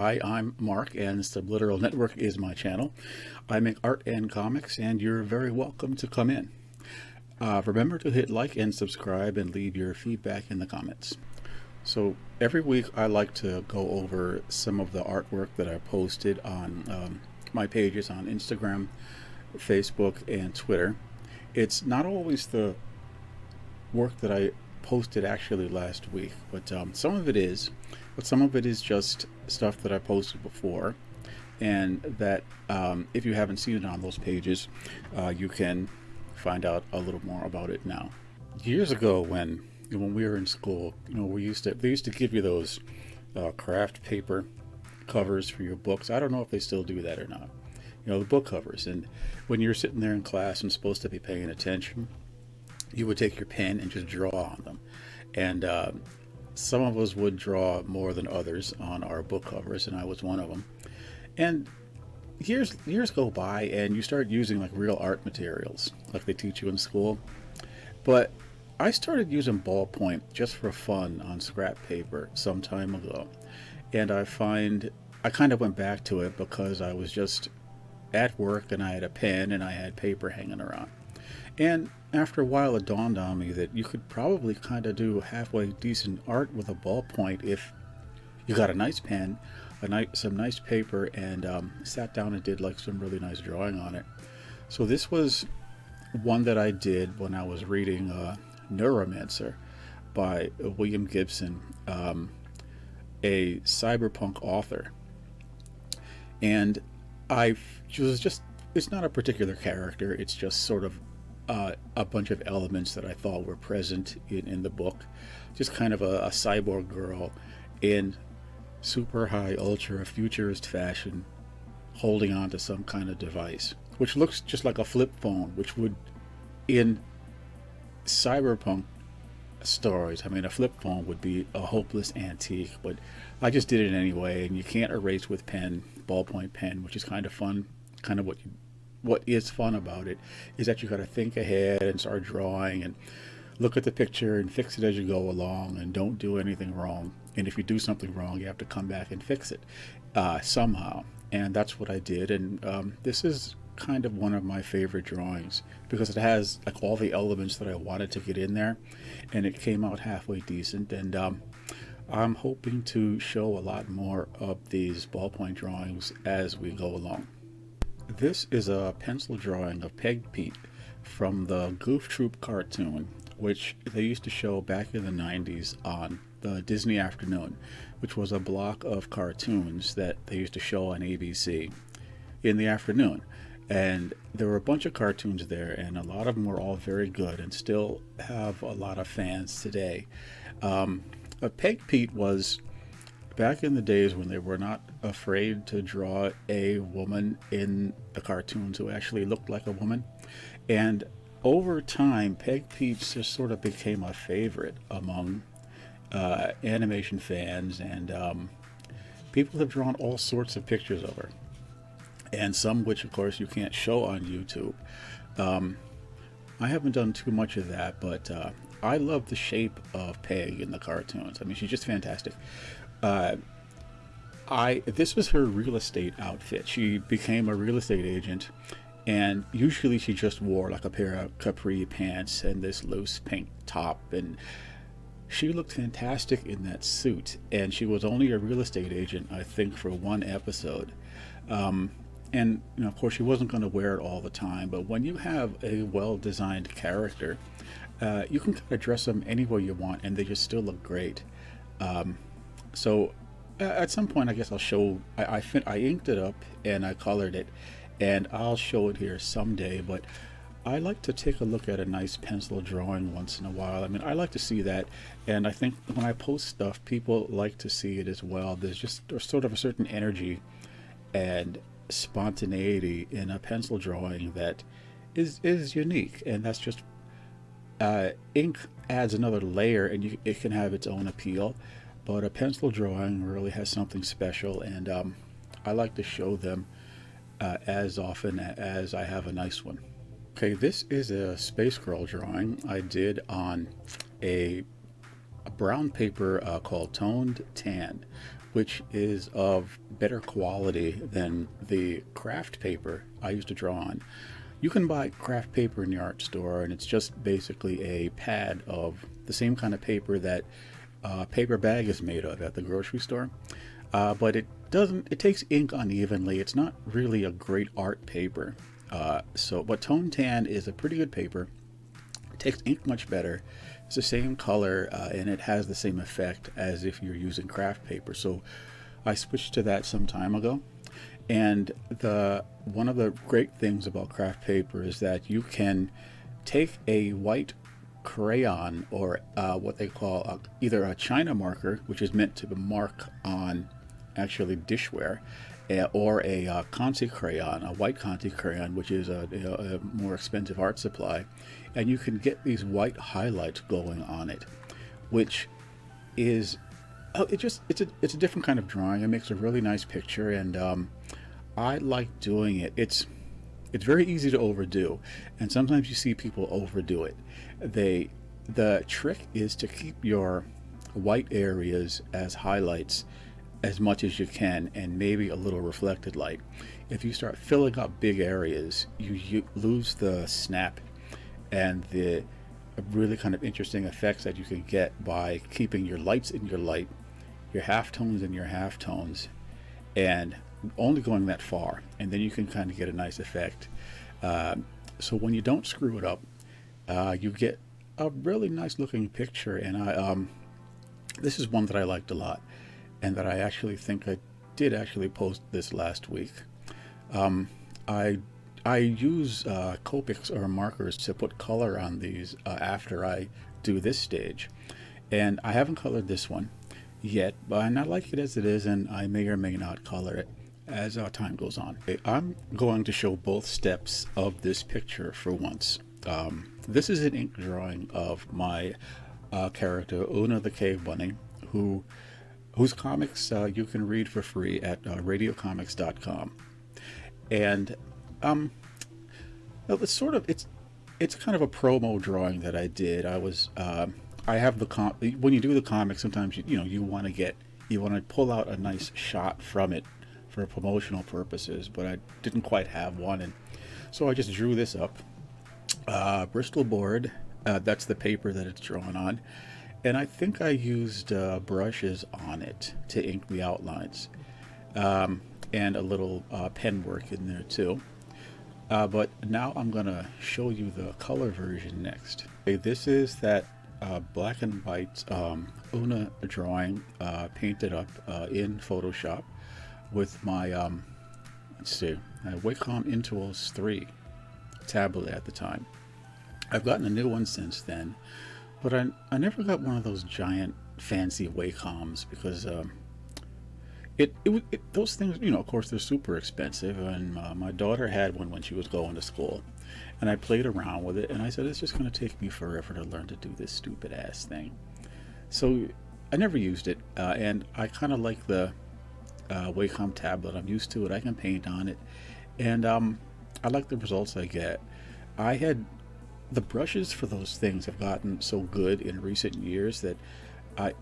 Hi, I'm Mark, and Subliteral Network is my channel. I make art and comics, and you're very welcome to come in. Remember to hit like and subscribe and leave your feedback in the comments. So every week I like to go over some of the artwork that I posted on my pages on Instagram, Facebook, and Twitter. It's not always the work that I posted actually last week, but some of it is, but some of it is just stuff that I posted before, and that if you haven't seen it on those pages, you can find out a little more about it now. Years ago, when we were in school, they used to give you those craft paper covers for your books. I don't know if they still do that or not. The book covers, and when you're sitting there in class and supposed to be paying attention, you would take your pen and just draw on them. And some of us would draw more than others on our book covers, and I was one of them. And years go by, and you start using like real art materials, like they teach you in school. But I started using ballpoint just for fun on scrap paper some time ago, and I kind of went back to it because I was just at work and I had a pen and I had paper hanging around. And after a while, it dawned on me that you could probably kind of do halfway decent art with a ballpoint if you got a nice pen, some nice paper, and sat down and did like some really nice drawing on it. So this was one that I did when I was reading Neuromancer by William Gibson, a cyberpunk author. And it's not a particular character, it's just sort of a bunch of elements that I thought were present in the book. Just kind of a cyborg girl in super high, ultra futurist fashion, holding on to some kind of device, which looks just like a flip phone, which would, in cyberpunk stories, I mean, a flip phone would be a hopeless antique, but I just did it anyway, and you can't erase with ballpoint pen, which is kind of fun. Kind of what is fun about it is that you got to think ahead and start drawing and look at the picture and fix it as you go along, and don't do anything wrong. And if you do something wrong, you have to come back and fix it somehow. And that's what I did. And this is kind of one of my favorite drawings because it has like all the elements that I wanted to get in there, and it came out halfway decent. And I'm hoping to show a lot more of these ballpoint drawings as we go along. This is a pencil drawing of Peg Pete from the Goof Troop cartoon, which they used to show back in the 90s on the Disney Afternoon, which was a block of cartoons that they used to show on ABC in the afternoon. And there were a bunch of cartoons there, and a lot of them were all very good and still have a lot of fans today. Peg Pete was back in the days when they were not afraid to draw a woman in the cartoons who actually looked like a woman. And over time, Peg Pete just sort of became a favorite among animation fans, and people have drawn all sorts of pictures of her, and some which of course you can't show on YouTube. I haven't done too much of that, but I love the shape of Peg in the cartoons. I mean, she's just fantastic. This was her real estate outfit. She became a real estate agent, and usually she just wore like a pair of capri pants and this loose pink top, and she looked fantastic in that suit. And she was only a real estate agent, I think, for one episode. And of course, she wasn't going to wear it all the time. But when you have a well-designed character, you can kind of dress them any way you want, and they just still look great. So at some point, I guess I'll show. I inked it up and I colored it, and I'll show it here someday. But I like to take a look at a nice pencil drawing once in a while. I mean, I like to see that, and I think when I post stuff, people like to see it as well. There's sort of a certain energy and spontaneity in a pencil drawing that is unique, and that's just ink adds another layer, and it can have its own appeal. But a pencil drawing really has something special, and I like to show them as often as I have a nice one. Okay, this is a Space Girl drawing I did on a a brown paper called Toned Tan, which is of better quality than the craft paper I used to draw on. You can buy craft paper in the art store, and it's just basically a pad of the same kind of paper that a paper bag is made of at the grocery store. But it takes ink unevenly. It's not really a great art paper. But Tone Tan is a pretty good paper. It takes ink much better. It's the same color, and it has the same effect as if you're using craft paper. So I switched to that some time ago. And the one of the great things about craft paper is that you can take a white crayon, or what they call either a China marker, which is meant to mark on actually dishware, or a Conti crayon, a white Conti crayon, which is a more expensive art supply, and you can get these white highlights going on it, which is it's a different kind of drawing. It makes a really nice picture, and I like doing it. It's very easy to overdo, and sometimes you see people overdo it. The trick is to keep your white areas as highlights as much as you can, and maybe a little reflected light. If you start filling up big areas, you lose the snap and the really kind of interesting effects that you can get by keeping your lights in your light, your halftones in your halftones, and only going that far, and then you can kind of get a nice effect. So when you don't screw it up, you get a really nice looking picture. And this is one that I liked a lot, and that I actually think I did actually post this last week. I use Copics or markers to put color on these after I do this stage, and I haven't colored this one yet, but I like it as it is, and I may or may not color it as time goes on. I'm going to show both steps of this picture for once. This is an ink drawing of my character Una the Cave Bunny, whose comics you can read for free at radiocomics.com. And it's kind of a promo drawing that I did. I have when you do the comic, sometimes you want to pull out a nice shot from it for promotional purposes, but I didn't quite have one, and so I just drew this up. Bristol board, that's the paper that it's drawn on, and I think I used brushes on it to ink the outlines, and a little pen work in there too. But now I'm gonna show you the color version next. Okay, this is that black and white Una drawing painted up in Photoshop with my Wacom Intuos 3 tablet at the time. I've gotten a new one since then, but I never got one of those giant fancy Wacoms because those things, of course, they're super expensive, and my daughter had one when she was going to school, and I played around with it, and I said, it's just going to take me forever to learn to do this stupid ass thing. So I never used it, and I kind of like the Wacom tablet. I'm used to it. I can paint on it, and I like the results I get. The brushes for those things have gotten so good in recent years that I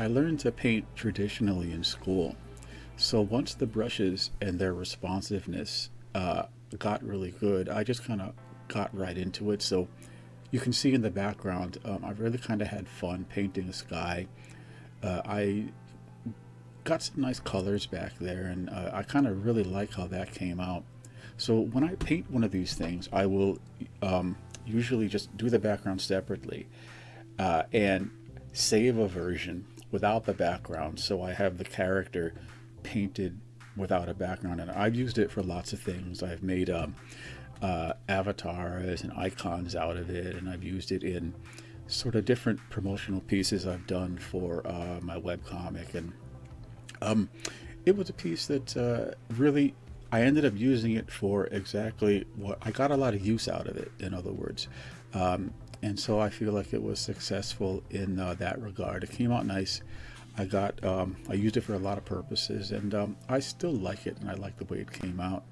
learned to paint traditionally in school. So once the brushes and their responsiveness got really good, I just kind of got right into it. So you can see in the background, I really kind of had fun painting the sky. I got some nice colors back there, and I kind of really like how that came out. So when I paint one of these things, I will usually just do the background separately and save a version without the background, so I have the character painted without a background. And I've used it for lots of things. I've made avatars and icons out of it, and I've used it in sort of different promotional pieces I've done for my webcomic. And it was a piece that really, I ended up using it for exactly what I got a lot of use out of it, in other words. And so I feel like it was successful in that regard. It came out nice. I used it for a lot of purposes, and I still like it, and I like the way it came out.